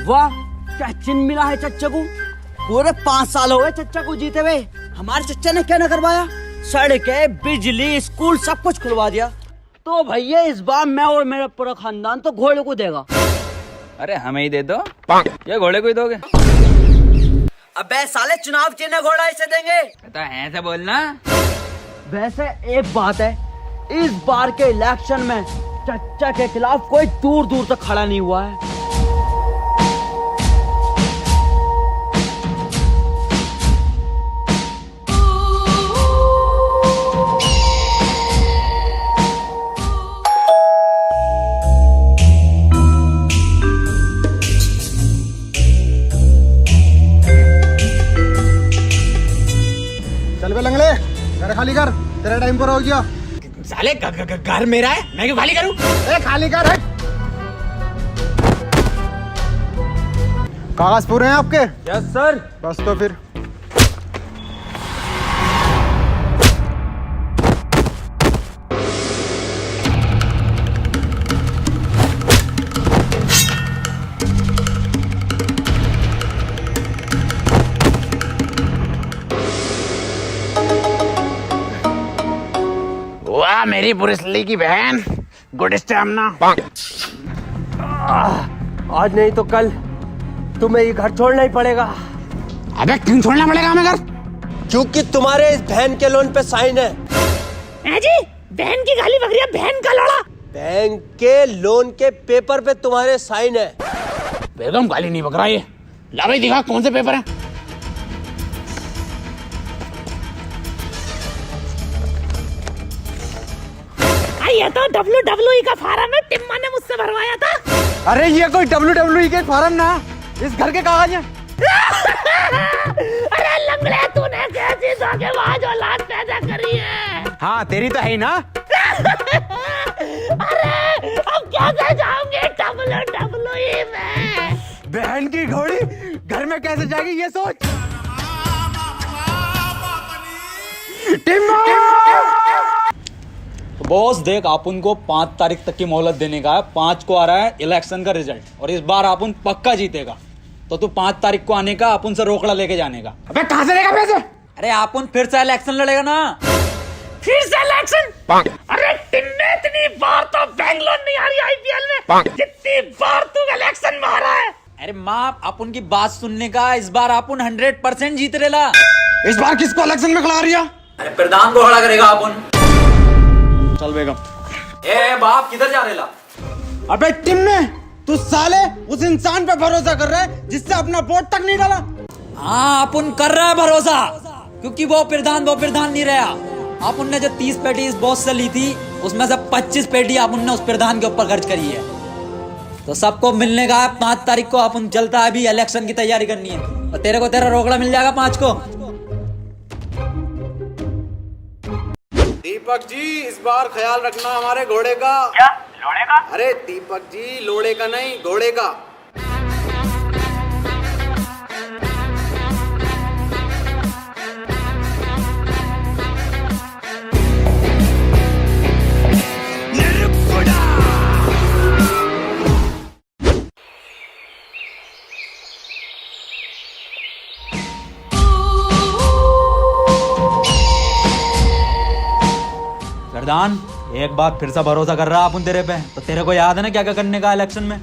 वाह, क्या चिन्ह मिला है चच्चा को। पूरे 5 साल हो गए चच्चा को जीते हुए। हमारे चच्चा ने क्या न करवाया, सड़कें, बिजली, स्कूल सब कुछ खुलवा दिया। तो भैया इस बार मैं और मेरा पूरा खानदान तो घोड़े को देगा। अरे हमें ही दे दो, ये घोड़े को ही दोगे? अबे साले, चुनाव चिन्ह घोड़ा इसे देंगे तो ऐसे बोलना। वैसे एक बात है, इस बार के इलेक्शन में चच्चा के खिलाफ कोई दूर दूर तक खड़ा नहीं हुआ है। चल बे लंगड़े, घर खाली कर, तेरा टाइम पर हो गया। साले घर मेरा है, मैं क्यों खाली करूं? ए खाली कर। कागज पूरे हैं आपके? Yes sir. बस तो फिर वाह मेरी ब्रूस ली की बहन, गुड स्टैमिना। आज नहीं तो कल तुम्हें ये घर छोड़ना ही पड़ेगा। अबे क्यों छोड़ना पड़ेगा हमें घर? क्योंकि तुम्हारे इस बहन के लोन पे साइन है। जी बहन की गाली बकरिया, बहन का लोड़ा। बैंक के लोन के पेपर पे तुम्हारे साइन है। बेगम गाली नहीं बकरा ये। ला भाई दिखा कौन से पेपर है। ये तो WWE का फार्म है, टिम्मा ने मुझसे भरवाया था। अरे ये कोई WWE के फार्म ना, इस घर के कागज हैं। अरे लंगड़े, तूने कैसी धोखेबाज औलाद पैदा करी है। हाँ तेरी तो है ही ना। अरे अब कैसे जाऊंगे WWE में? बहन की घोड़ी घर में कैसे जाएगी ये सोच। बॉस देख, आप उनको 5 तारीख तक की मोहलत देने का है। 5 को आ रहा है इलेक्शन का रिजल्ट, और इस बार आप उन पक्का जीतेगा। तो तू 5 तारीख को आने का, आप उनसे रोकड़ा लेके जाने का। अबे कहां से लेगा पैसे? अरे आप उन फिर से इलेक्शन लड़ेगा ना। फिर से इलेक्शन? अरे टिन्ने, इतनी बार तो बैंगलोर नहीं आ रही IPL में, जितनी बार तू इलेक्शन में आ रहा है। अरे माँ, आप उनकी बात सुनने का, इस बार आप उन 100% जीत रेला। इस बार किसको इलेक्शन में खड़ा रिया? अरे प्रधान को खड़ा करेगा आप उन। चल बेगम। ए बाप, किधर जा रेला? अबे टिम्मे, तू साले उस इंसान पे भरोसा कर रहा है जिससे अपना वोट तक नहीं डाला। हाँ, आप उन कर रहा है भरोसा, क्योंकि वो प्रधान नहीं रहा। आप उनने जो 30 पेटी इस बॉस से ली थी, उसमें से 25 पेटी आप उनने उस प्रधान के ऊपर खर्च करी है। तो सबको मिलने का 5 तारीख को आप उन चलता है, अभी इलेक्शन की तैयारी करनी है। और तेरे को तेरा रोकड़ा मिल जाएगा 5 को। दीपक जी, इस बार ख्याल रखना हमारे घोड़े का। क्या लोड़े का? अरे दीपक जी, लोड़े का नहीं, घोड़े का। प्रधान, एक बार फिर से भरोसा कर रहा है अपन तेरे पे। तो तेरे को याद है ना क्या क्या करने का इलेक्शन में?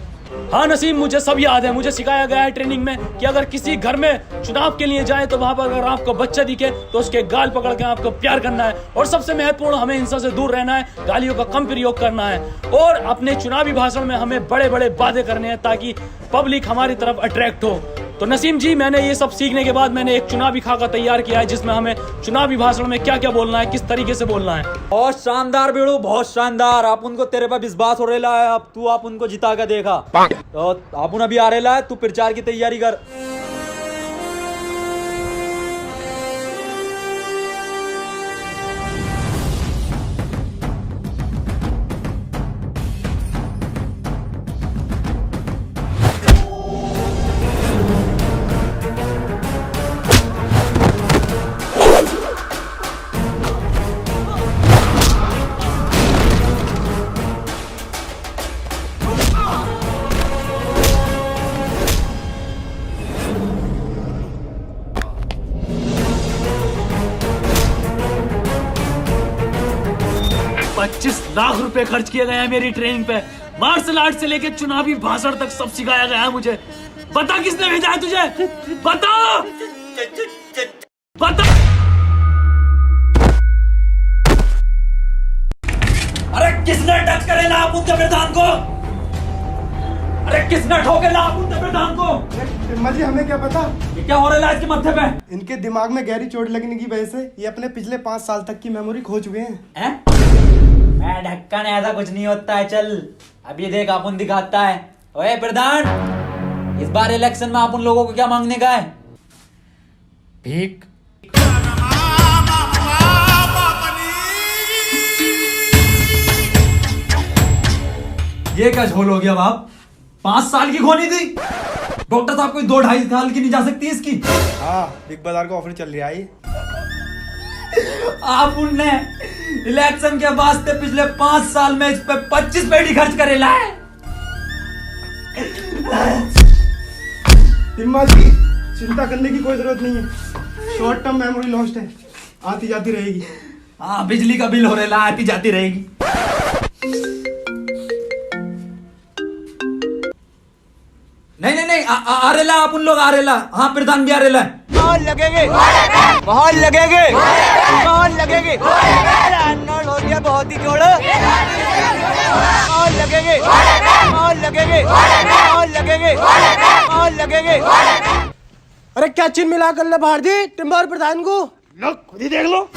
हाँ नसीम, मुझे सब याद है। मुझे सिखाया गया है ट्रेनिंग में कि अगर किसी घर में चुनाव के लिए जाए तो वहां पर अगर आपको बच्चा दिखे तो उसके गाल पकड़ के आपको प्यार करना है। और सबसे महत्वपूर्ण, हमें हिंसा से दूर रहना है, गालियों का कम प्रयोग करना है, और अपने चुनावी भाषण में हमें बड़े बड़े वादे करने हैं ताकि पब्लिक हमारी तरफ अट्रैक्ट हो। तो नसीम जी, मैंने ये सब सीखने के बाद मैंने एक चुनावी खाका तैयार किया है, जिसमें हमें चुनावी भाषण में क्या क्या बोलना है, किस तरीके से बोलना है। बहुत शानदार बेड़ू, बहुत शानदार। आप उनको, तेरे पे विश्वास हो रहा है। अब तू आप उनको जिता के देखा। तो आप उन अभी आ रहा है, तू प्रचार की तैयारी कर। लाख रुपए खर्च किए गए हैं मेरी ट्रेनिंग पे। मार्शल आर्ट से लेके चुनावी भाषण तक सब सिखाया गया है मुझे। बता किसने भेजा है तुझे? बता बता। अरे किसने टच करे ना आप उनके प्रधान को? अरे किसने ठोके ना आप उनके प्रधान को? टिम्मा जी हमें क्या पता, ये क्या हो रहा है इसके माथे पे? इनके दिमाग में गहरी चोट लगने की वजह से ये अपने पिछले 5 साल तक की मेमोरी खो चुके हैं। मैं ढक्कन, ऐसा कुछ नहीं होता है। चल अभी देख अपन दिखाता है। ओए प्रधान, इस बार इलेक्शन में आप उन लोगों को क्या मांगने का है? भीख। ये क्या झोल हो गया बाप? 5 साल की खोनी थी। डॉक्टर साहब कोई 2-2.5 साल की नहीं जा सकती इसकी। हाँ, बिग बाजार का ऑफर चल रहा है। आप उनने इलेक्शन के वास्ते पिछले 5 साल में इस पे 25 पेटी खर्च करेला है। टिम्मा जी चिंता करने की कोई जरूरत नहीं है, शॉर्ट टर्म मेमोरी लॉस्ट है, आती जाती रहेगी। हाँ, बिजली का बिल हो रहा है, आती जाती रहेगी। नहीं, आ रेला आप उन लोग आ रेला। हाँ, प्रधान भी आ रेला है। बहुत लगेंगे, बहुत लगेंगे, बहुत लगेंगे। अर्नोल्ड हो गया बहुत ही जोड़। बहुत लगेंगे, बहुत लगेंगे, बहुत लगेंगे, बहुत लगेंगे। अरे क्या चिन्ह मिला कर ले बाहर जी टिम्मा और प्रधान को? लो खुद ही देख लो।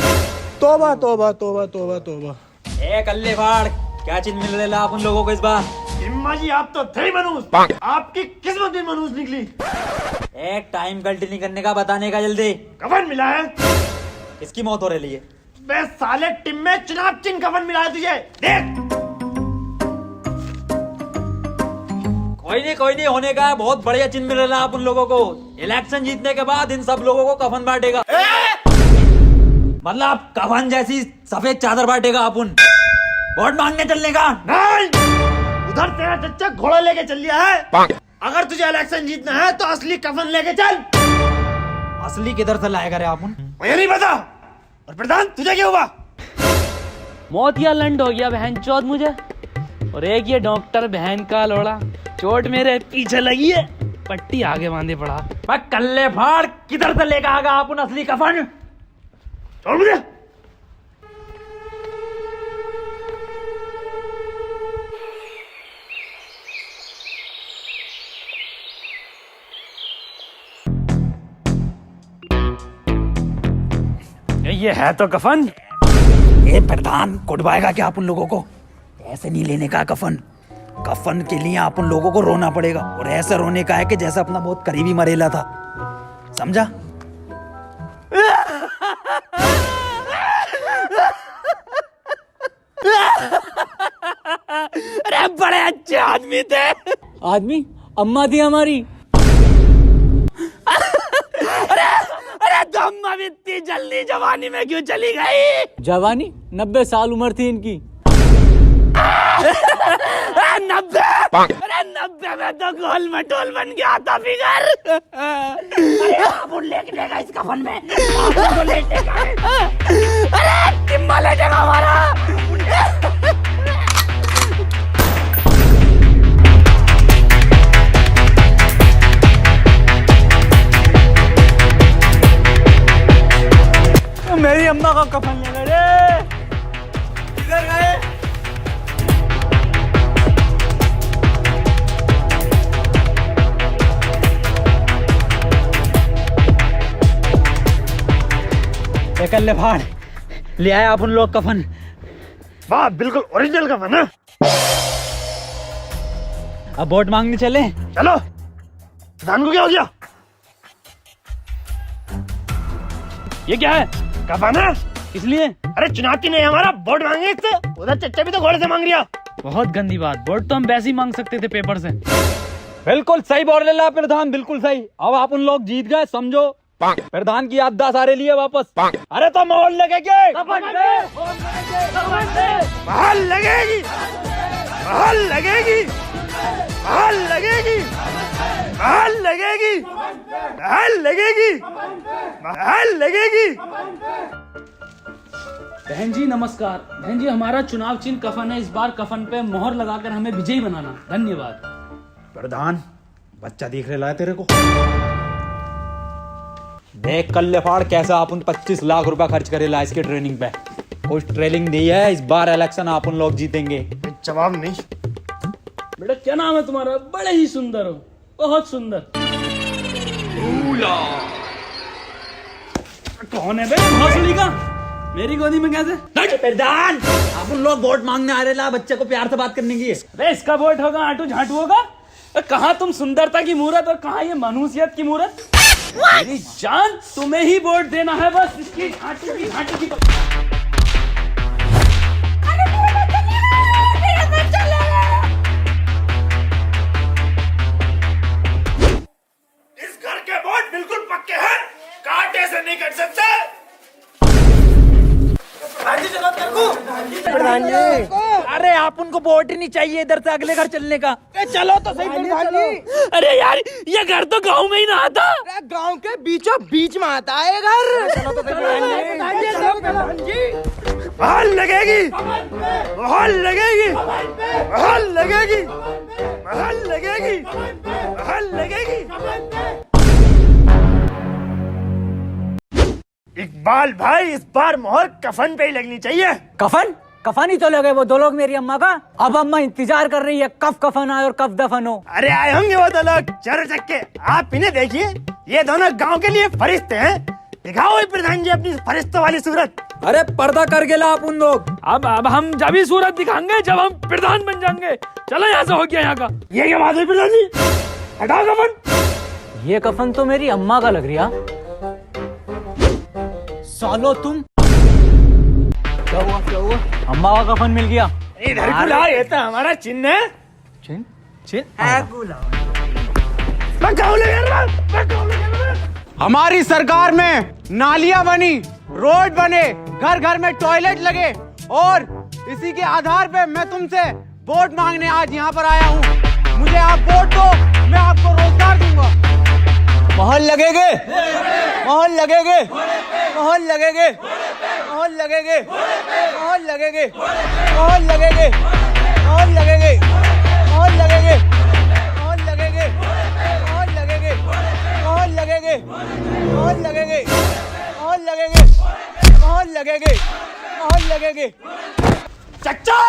तोबा तोबा तोबा तोबा तोबा। ए कल्ले फाड़, क्या चीज मिल रहा है आप उन लोगों को इस बार? टिम्मा जी आप तो थे ही मनूस, आपकी किस्मत भी मनूस निकली। एक टाइम गलती नहीं करने का, बताने का जल्दी। कफन मिला है। इसकी मौत हो रही है। बे साले टिम में चुनाव चिन्ह कफन मिला है तुझे, देख। कोई नहीं होने का है। बहुत बढ़िया चिन्ह मिल रहा है आप उन लोगों को। इलेक्शन जीतने के बाद इन सब लोगों को कफन बांटेगा। मतलब कफन जैसी सफेद चादर बांटेगा अपन। वोट मांगने चलने का नहीं, उधर तेरा चच्चा घोड़ा लेके चल लिया है। अगर तुझे इलेक्शन जीतना है तो असली कफन लेके चल। असली किधर से लाएगा रे अपन? मुझे नहीं पता। और प्रधान तुझे क्या हुआ? मौत या लंड हो गया बहन चौथ मुझे। और एक ये डॉक्टर बहन का लोड़ा, चोट मेरे पीछे लगी है, पट्टी आगे बांधे पड़ा। बस कल्ले फाड़, किधर से लेकर आगा अपन असली कफन? छोड़ मुझे। ये है तो कफन। ये प्रधान कुटवाएगा क्या आप उन लोगों को? ऐसे नहीं लेने का कफन। कफन के लिए आप उन लोगों को रोना पड़ेगा, और ऐसे रोने का है कि जैसे अपना बहुत करीबी मरेला था। समझा? अरे बड़े अच्छे आदमी थे। आदमी? अम्मा थी हमारी। अरे तो अम्मा भी इतनी जल्दी जवानी में क्यों चली गई? जवानी 90 साल उम्र थी इनकी। 90? अरे 90 में तो गोल मटोल बन गया था फिगर। अरे आप लेके देगा इस कफन में, तो लेटेगा। अरे टिम्मा लेटेगा हमारा। मेरी अम्मा का कफन ले रे। किधर गए? कल्ले फाड़, ले आए आप उन लोग कफन। वाह, बिल्कुल ओरिजिनल कफन है। अब वोट मांगने चले। चलो। प्रधान को क्या हो गया? ये क्या है? कफन है। इसलिए? अरे चुनाव चिन्ह है हमारा, वोट मांगे इससे। उधर चच्चा भी तो घोड़े से मांग रिया। बहुत गंदी बात। वोट तो हम वैसे ही मांग सकते थे पेपर से। बिल्कुल सही बोल रहे ला प्रधान, बिल्कुल सही। अब आप उन लोग जीत गए, समझो। प्रधान की याददाश्त सारे लिए वापस। अरे तो मोहर लगेगी, महल लगेगी, महल लगेगी, महल लगेगी, महल लगेगी, महल लगेगी, महल लगेगी। बहन जी नमस्कार। बहन जी हमारा चुनाव चिन्ह कफन है, इस बार कफन पे मोहर लगाकर हमें विजयी बनाना। धन्यवाद। प्रधान बच्चा दिख रहा है तेरे को? देख कल्ले फाड़ कैसा अपन 25 लाख रुपया खर्च करेला इसके ट्रेनिंग पे। कुछ ट्रेनिंग दी है, इस बार इलेक्शन अपन लोग जीतेंगे। जवाब नहीं। बेटा क्या नाम है तुम्हारा? बड़े ही सुंदर हो, बहुत सुंदर। कौन है बे? भोसड़ी का मेरी गोदी में कैसे? प्रधान अपन लोग वोट मांगने आ रहे ला, बच्चे को प्यार से बात करने की। अरे इसका वोट होगा, आटू झाटू होगा। कहाँ तुम सुंदरता की मूरत और कहाँ ये मनुष्यत की मूरत। मेरी जान तुम्हें ही वोट देना है, बस इसकी झाटू की झाटू की। इस घर के वोट बिल्कुल पक्के हैं, कांटे से नहीं कट सकते। प्रधान जी अरे आप उनको वोट ही नहीं चाहिए इधर से अगले घर चलने का। चलो तो सही प्रधान जी। अरे यार ये घर तो गांव में ही ना आता। गांव के बीचों बीच में आता है घर। चलो तो प्रधान जी। बहाल लगेगी, बहाल लगेगी, बहाल लगेगी, बहाल लगेगी, बहाल लगेगी। इकबाल भाई इस बार मोहर कफन पे ही लगनी चाहिए। कफन कफन ही तो लगे वो दो लोग मेरी अम्मा का। अब अम्मा इंतजार कर रही है कब कफन आए और कब दफन हो। अरे आए होंगे वो दो लोग चर चक्के। आप इन्हें देखिए, ये दोनों गांव के लिए फरिश्ते हैं। दिखाओ प्रधान जी अपनी फरिश्तों वाली सूरत। अरे पर्दा कर गेला अपन लोग। अब हम जब ही सूरत दिखाएंगे जब हम प्रधान बन जाएंगे। चलो यहाँ से हो गया यहाँ का। ये क्या बात है प्रधान जी? हटाओ कफन। ये कफन तो मेरी अम्मा का लग रहा। सालो तुम क्या हुआ क्या हुआ? अम्मा का कफन मिल गया। इधर बुला, ये तो हमारा चिन्ह है। चिन चिन मैं गाँव ले जा रहा हूँ, मैं गाँव ले जा रहा हूँ। हमारी सरकार में नालियां बनी, रोड बने, घर घर में टॉयलेट लगे और इसी के आधार पे मैं तुमसे वोट मांगने आज यहाँ पर आया हूँ। मुझे आप वोट दो, मैं आपको रोजगार दूंगा। मोहर लगेगे, मोहर लगेगे, मोहर लगेगे, मोहर लगेगे, मोहर लगेगे, मोहर लगेगे, मोहर लगेगे, मोहर लगेगे, मोहर लगेगे, मोहर लगेगे, मोहर लगेगे, मोहर लगेगे, मोहर लगेगे, मोहर लगेगे, मोहर लगेगे। चच्चा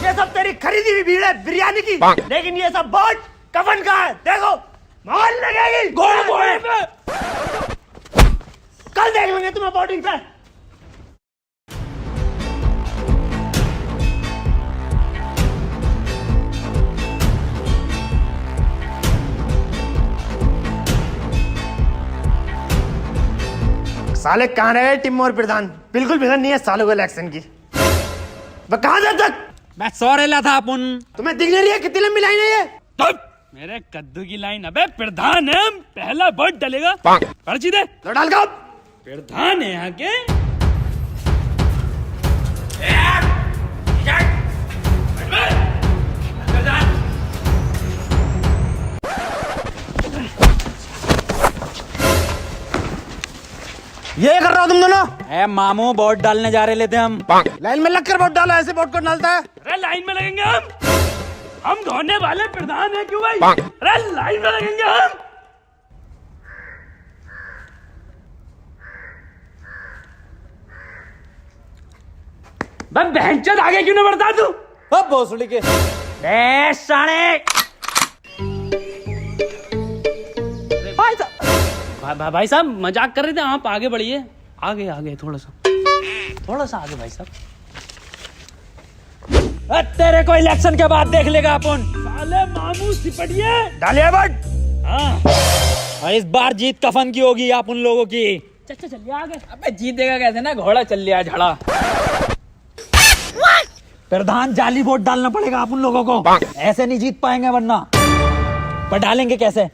ये सब तेरी खरीदी हुई भीड़ है बिरयानी की, लेकिन ये सब वोट कफन का है। देखो मोहर लगेगी गोल मोहर पे। कल देख लेंगे तुम्हें वोटिंग पे। साले कहाँ रहे टिम और प्रधान? बिल्कुल फिक्र नहीं है सालों को इलेक्शन की। वह कहाँ था तक? मैं सो रेला था अपन। तुम्हें दिख नहीं रही है कितनी लंबी लाइन है ये? मेरे कद्दू की लाइन। अबे प्रधान है, पहला वोट डलेगा। पर्ची दे। लो डाल का। प्रधान है यहाँ के। ये कर रहा हो तुम दोनों? ए मामू वोट डालने जा रहे थे हम। लाइन में लगकर वोट डालो, ऐसे वोट को डालता है। अरे लाइन में लगेंगे हम धोने वाले प्रधान है क्यों भाई? अरे लाइन में लगेंगे हम। बस बहनचोद आगे क्यों नहीं बढ़ता तू? अब भोसड़ी के साले भाई साहब मजाक कर रहे थे, आप आगे बढ़िए। आगे आगे थोड़ा सा आगे भाई साहब। तेरे को इलेक्शन के बाद देख लेगा अपन। साले मामू सिपटिए। डालिए वोट। हाँ और इस बार जीत कफन की होगी आप उन लोगों की। चल चलिए आगे। अबे जीतेगा कैसे ना, घोड़ा चल लिया झड़ा। प्रधान जाली वोट डालना पड़ेगा आप उन लोगों को, ऐसे नहीं जीत पाएंगे वरना। पर डालेंगे कैसे?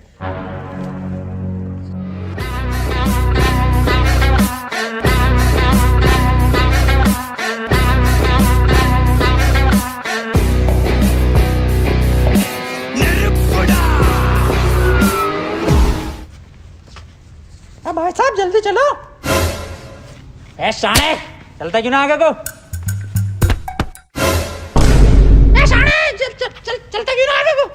भाई साहब जल्दी चलो। ए शाने चलता क्यों ना आगे को? चलता क्यों ना आगे को?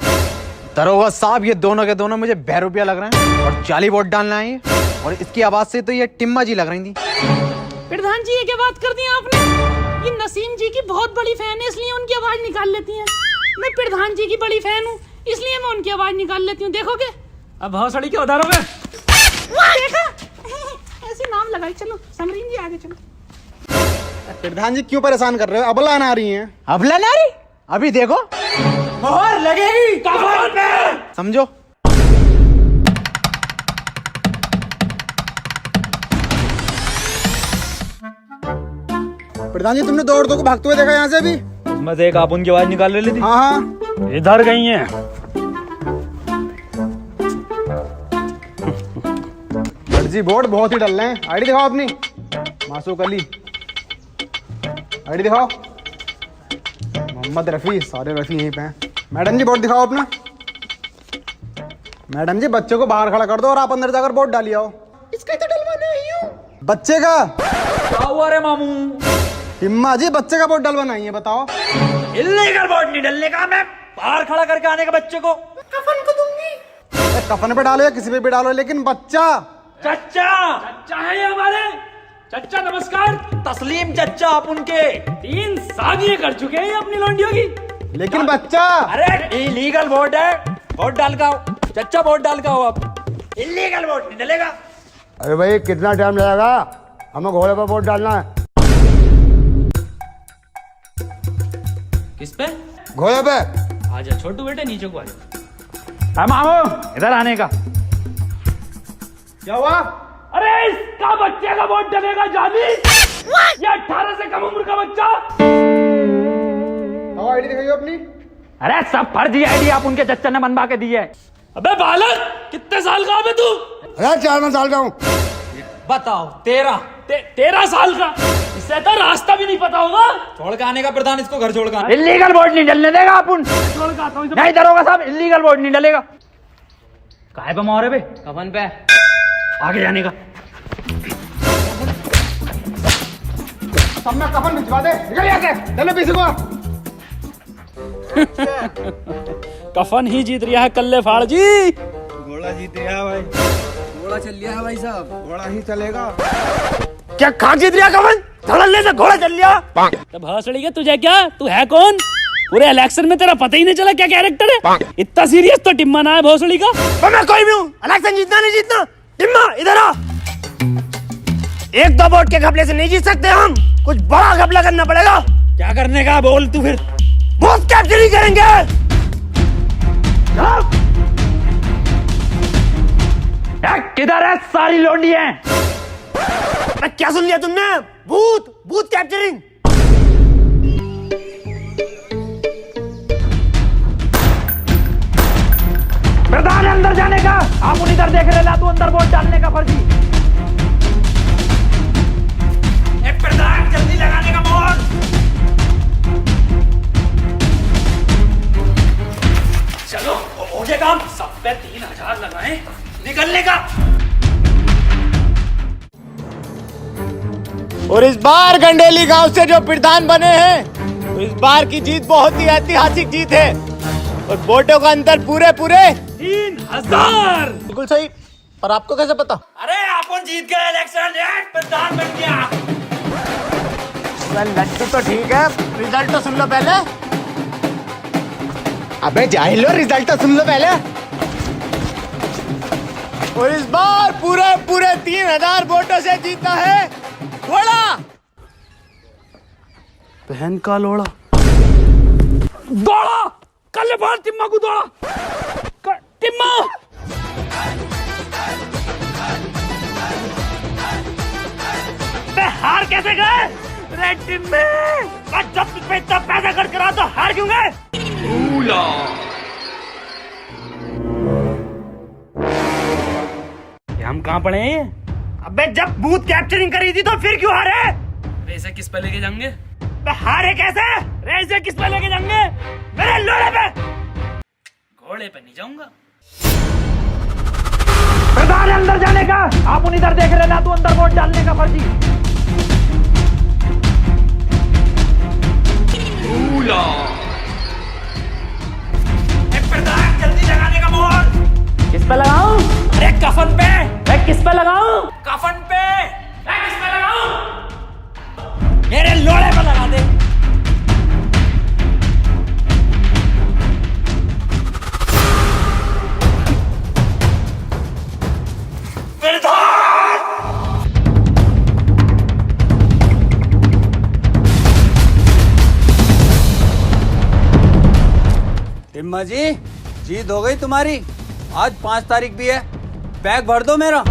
दरोगा साहब, ये दोनों के दोनों मुझे बहरूपिया लग रहे हैं और जाली वोट डालना है और इसकी आवाज से तो ये टिम्मा जी लग रही थी। प्रधान जी ये क्या बात कर दी आपने? ये नसीम जी की बहुत बड़ी फैन है इसलिए उनकी आवाज निकाल लेती हैं। मैं प्रधान जी की बड़ी फैन हूँ इसलिए मैं उनकी आवाज निकाल लेती हूँ। देखोगे अब भौसड़ी के उधार हो गए। देखा ऐसे नाम लगाई। चलो समरीन जी आगे चलो। प्रधान जी क्यों परेशान कर रहे हो? अबला ना रही हैं। अबला ना रही? अभी देखो मोहर लगेगी कफन पे। समझो। प्रधान जी तुमने दो औरतों को भागते हुए देखा यहाँ से? अभी उसमें से एक आप उनकी आवाज निकाल रही थी। हाँ हाँ, इधर गई हैं। जी वोट बहुत ही डल रहे हैं। आईडी दिखाओ अपनी। मासूक अली आईडी दिखाओ। मोहम्मद रफी, सारे रफी यहीं पे हैं। मैडम जी वोट दिखाओ अपना। मैडम जी बच्चे को बाहर खड़ा कर दो और आप अंदर जाकर वोट डालिए आओ। इसका तो डलवाना ही हूँ। बच्चे का क्या हुआ रे मामू? हिम्मा जी बच्चे का वोट डलवाना ही है, बताओ। इल्लीगल वोट नहीं डलने का, मैं बाहर खड़ा करके आने का बच्चे को। कफन को दूंगी। कफन पे डालो या किसी पे भी डालो, लेकिन बच्चा। चच्चा चच्चा है ये हमारे। चच्चा नमस्कार। तस्लीम चच्चा आप उनके 3 शादियां कर चुके हैं ये अपनी लौंडियों की। लेकिन बच्चा। अरे इलीगल वोट है, वोट डाल का आओ। चच्चा वोट डाल का आओ आप। इलीगल वोट नहीं डलेगा। अरे भाई कितना टाइम लगेगा? हमें घोड़े पर वोट डालना है। किस पे? घोड़े पे। आजा छोटू बेटे नीचे को आजा। मामू इधर आने का। क्या हुआ? अरे इसका बच्चे का वोट डलेगा जानी। ये 18 से कम उम्र का बच्चा। आईडी दिखाइए अपनी। अरे सब फर्जी आईडी आप उनके चच्चा ने बनवा के दी है। अबे बालक कितने साल का है तू? अरे 4 साल का हूँ। बताओ 13। 13 साल का? इससे तो रास्ता भी नहीं पता होगा। छोड़ के आने का प्रधान, इसको घर छोड़ के। इलीगल वोट नहीं डलने देगा अपन। छोड़ के आता हूँ। नहीं दरोगा साहब, इलीगल वोट नहीं डलेगा। काहे पे मोहरे पे? कफन पे आगे जाने का। सब में कफन भिजवा दे। निकल यहाँ से। चलो पीछे को। कफन ही जीत रहा है कल्ले फाड़ जी। घोड़ा जीत गया भाई। घोड़ा चल लिया है भाई साहब। घोड़ा ही चलेगा। क्या खाक जीत रहा कवन? धड़ल्ले से घोड़ा चल लिया। तो भौसड़ी के तुझे क्या? तू है कौन? पूरे इलेक्शन में तेरा पता ही नहीं चला क्या कैरेक्टर है। इतना सीरियस तो टिम्मा ना है भौसड़ी का। तो मैं कोई भी हूँ। इलेक्शन जीतना नहीं जीतना। टिम्मा इधर आ। 1-2 वोट के घपले से नहीं जीत सकते हम। कुछ बड़ा घपला करना पड़ेगा। क्या करने का बोल तू फिर? बूथ कैप्चरिंग करेंगे। किधर है सारी लोंडी है? क्या सुन लिया तुमने? Booth capturing. प्रधान अंदर जाने का। आप उन इधर देख रहे ला, तू अंदर वोट डालने का फर्जी। प्रधान जल्दी लगाने का मोहर। चलो हो जाए काम। सब पे 3000 लगाए। निकलने का। और इस बार गंडेली गांव से जो प्रधान बने हैं, तो इस बार की जीत बहुत ही ऐतिहासिक जीत है और वोटों का अंतर पूरे 3000। बिल्कुल सही। और आपको कैसे पता? अरे अपन जीत गए इलेक्शन, प्रधान बन गया। लड्डू तो ठीक है, रिजल्ट तो सुन लो पहले। अबे जाहिलो, रिजल्ट तो सुन लो पहले। और इस बार पूरे 3000 वोटों से जीता है घोड़ा। बहन का लोड़ा। दौड़ा कल बार टिम्मा को दौड़ा। टिम्मा हार कैसे गए? रेड टीम में जब पे इतना पैसा खर्च करा तो हार क्यों गए? हम कहाँ पड़े हैं? अबे जब बूथ कैप्चरिंग करी थी तो फिर क्यों हारे? वैसे किस पे लेके जाएंगे? हारे कैसे? वैसे किस पे लेके जाएंगे? मेरे लोड़े पे। घोड़े पे नहीं जाऊंगा। प्रधान अंदर जाने का। आप उन इधर देख रहे ला, तू अंदर वोट डालने का फर्जी। प्रधान जल्दी लगाने का मोहर। किस पे लगाऊं? अरे कफन पे। मैं किस पे लगाऊं? कफन पे। मैं किस पे लगाऊं? मेरे लोड़े पे लगा दे। टिम्मा जी, जीत हो गई तुम्हारी। आज 5 तारीख भी है, बैग भर दो मेरा।